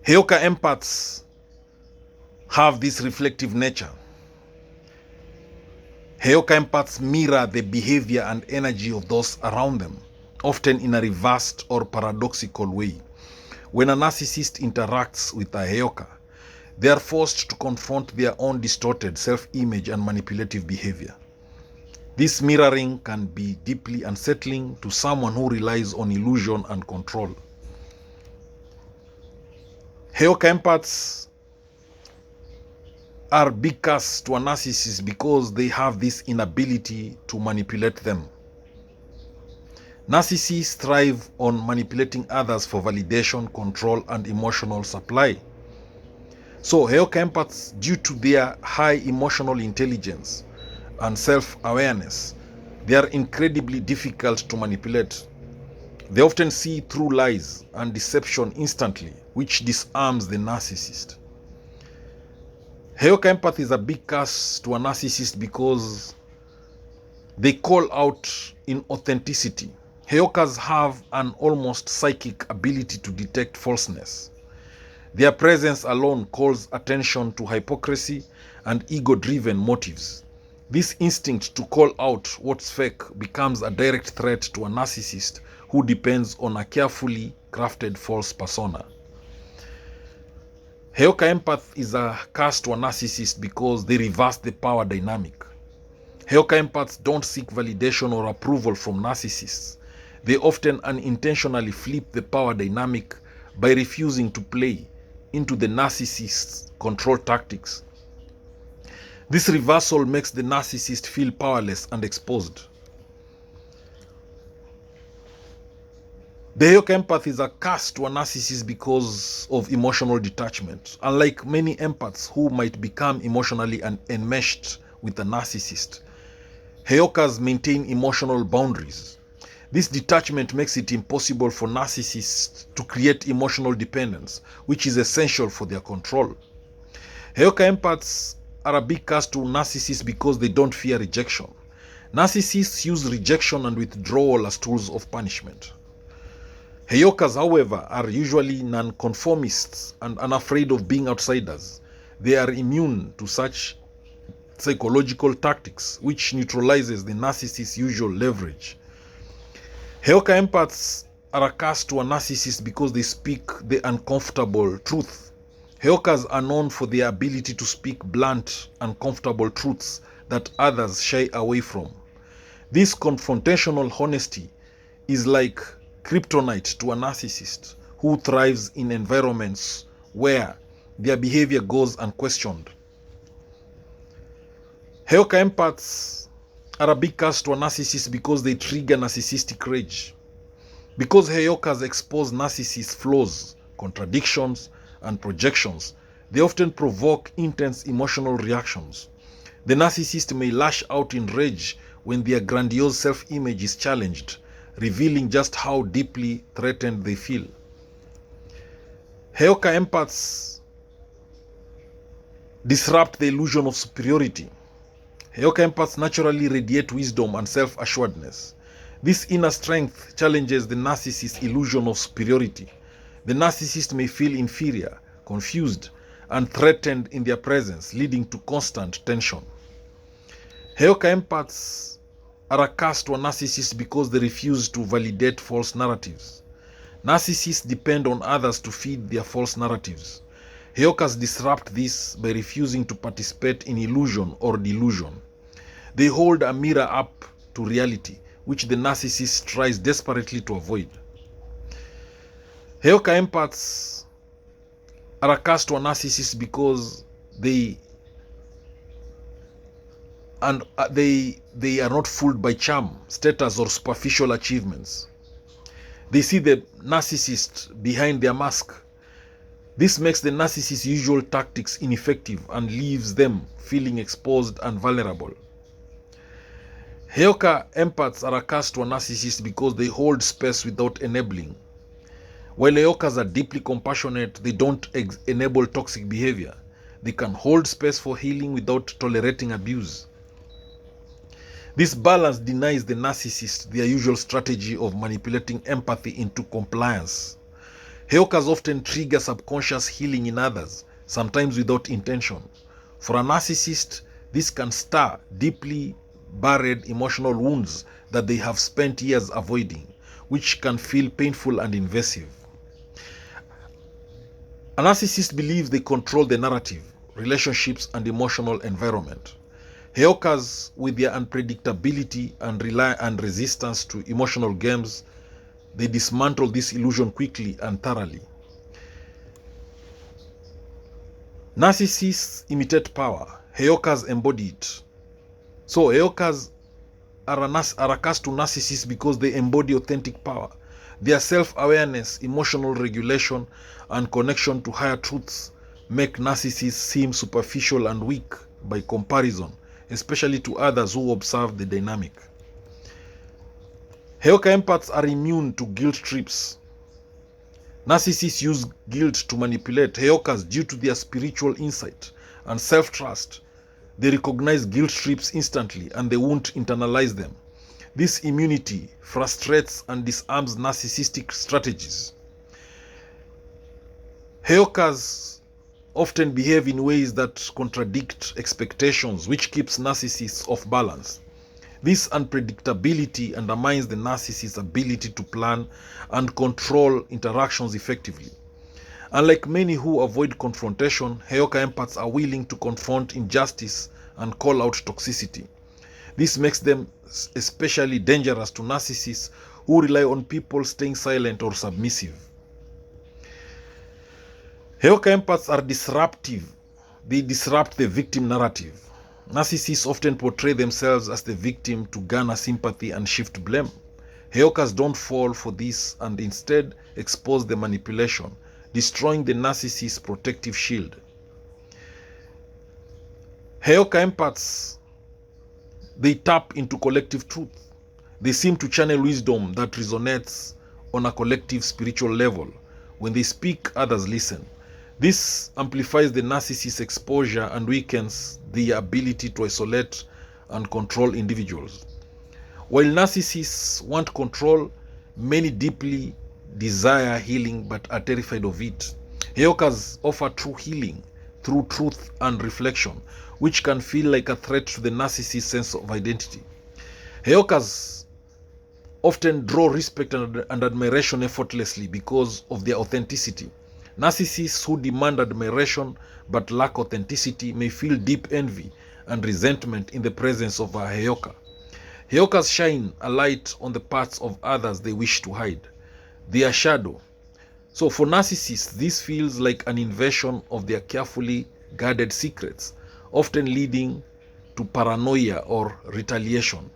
Heyoka empaths have this reflective nature. Heyoka empaths mirror the behavior and energy of those around them, often in a reversed or paradoxical way. When a narcissist interacts with a Heyoka, they are forced to confront their own distorted self-image and manipulative behavior. This mirroring can be deeply unsettling to someone who relies on illusion and control. Heyoka empaths are big curse to a narcissist because they have this inability to manipulate them. Narcissists thrive on manipulating others for validation, control, and emotional supply. So Heyoka empaths, due to their high emotional intelligence and self-awareness, they are incredibly difficult to manipulate. They often see through lies and deception instantly, which disarms the narcissist. Heyoka empath is a big curse to a narcissist because they call out inauthenticity. Heyokas have an almost psychic ability to detect falseness. Their presence alone calls attention to hypocrisy and ego-driven motives. This instinct to call out what's fake becomes a direct threat to a narcissist who depends on a carefully crafted false persona. Heyoka empath is a curse to a narcissist because they reverse the power dynamic. Heyoka empaths don't seek validation or approval from narcissists. They often unintentionally flip the power dynamic by refusing to play into the narcissist's control tactics. This reversal makes the narcissist feel powerless and exposed. The Heyoka empath is a curse to a narcissist because of emotional detachment. Unlike many empaths who might become emotionally enmeshed with a narcissist, Heyokas maintain emotional boundaries. This detachment makes it impossible for narcissists to create emotional dependence, which is essential for their control. Heyoka empaths are a big curse to narcissists because they don't fear rejection. Narcissists use rejection and withdrawal as tools of punishment. Heyokas, however, are usually nonconformists and unafraid of being outsiders. They are immune to such psychological tactics, which neutralizes the narcissist's usual leverage. Heyoka empaths are a curse to a narcissist because they speak the uncomfortable truth. Heyokas are known for their ability to speak blunt, uncomfortable truths that others shy away from. This confrontational honesty is like kryptonite to a narcissist who thrives in environments where their behavior goes unquestioned. Heyoka empaths are a big curse to a narcissist because they trigger narcissistic rage. Because Heyokas expose narcissists' flaws, contradictions, and projections, they often provoke intense emotional reactions. The narcissist may lash out in rage when their grandiose self-image is challenged, revealing just how deeply threatened they feel. Heyoka empaths disrupt the illusion of superiority. Heyoka empaths naturally radiate wisdom and self-assuredness. This inner strength challenges the narcissist's illusion of superiority. The narcissist may feel inferior, confused, and threatened in their presence, leading to constant tension. Heyoka empaths are a curse to a narcissist because they refuse to validate false narratives. Narcissists depend on others to feed their false narratives. Heyokas disrupt this by refusing to participate in illusion or delusion. They hold a mirror up to reality, which the narcissist tries desperately to avoid. Heyoka empaths are a curse to a narcissist because they are not fooled by charm, status, or superficial achievements. They see the narcissist behind their mask. This makes the narcissist's usual tactics ineffective and leaves them feeling exposed and vulnerable. Heyoka empaths are a curse to a narcissist because they hold space without enabling. While Heyokas are deeply compassionate, they don't enable toxic behavior. They can hold space for healing without tolerating abuse. This balance denies the narcissist their usual strategy of manipulating empathy into compliance. Heyokas often trigger subconscious healing in others, sometimes without intention. For a narcissist, this can stir deeply buried emotional wounds that they have spent years avoiding, which can feel painful and invasive. A narcissist believes they control the narrative, relationships, and emotional environment. Heyokas, with their unpredictability and resistance to emotional games, they dismantle this illusion quickly and thoroughly. Narcissists imitate power. Heyokas embody it. So Heyokas are a curse to narcissists because they embody authentic power. Their self-awareness, emotional regulation, and connection to higher truths make narcissists seem superficial and weak by comparison, especially to others who observe the dynamic. Heyoka empaths are immune to guilt trips. Narcissists use guilt to manipulate Heyokas due to their spiritual insight and self-trust. They recognize guilt trips instantly and they won't internalize them. This immunity frustrates and disarms narcissistic strategies. Heyokas often behave in ways that contradict expectations, which keeps narcissists off balance. This unpredictability undermines the narcissist's ability to plan and control interactions effectively. Unlike many who avoid confrontation, Heyoka empaths are willing to confront injustice and call out toxicity. This makes them especially dangerous to narcissists who rely on people staying silent or submissive. Heyoka empaths are disruptive. They disrupt the victim narrative. Narcissists often portray themselves as the victim to garner sympathy and shift blame. Heyokas don't fall for this and instead expose the manipulation, destroying the narcissist's protective shield. Heyoka empaths, they tap into collective truth. They seem to channel wisdom that resonates on a collective spiritual level. When they speak, others listen. This amplifies the narcissist's exposure and weakens the ability to isolate and control individuals. While narcissists want control, many deeply desire healing but are terrified of it. Heyokas offer true healing through truth and reflection, which can feel like a threat to the narcissist's sense of identity. Heyokas often draw respect and admiration effortlessly because of their authenticity. Narcissists who demand admiration but lack authenticity may feel deep envy and resentment in the presence of a Heyoka. Heyokas shine a light on the parts of others they wish to hide. They are shadow. So for narcissists, this feels like an invasion of their carefully guarded secrets, often leading to paranoia or retaliation.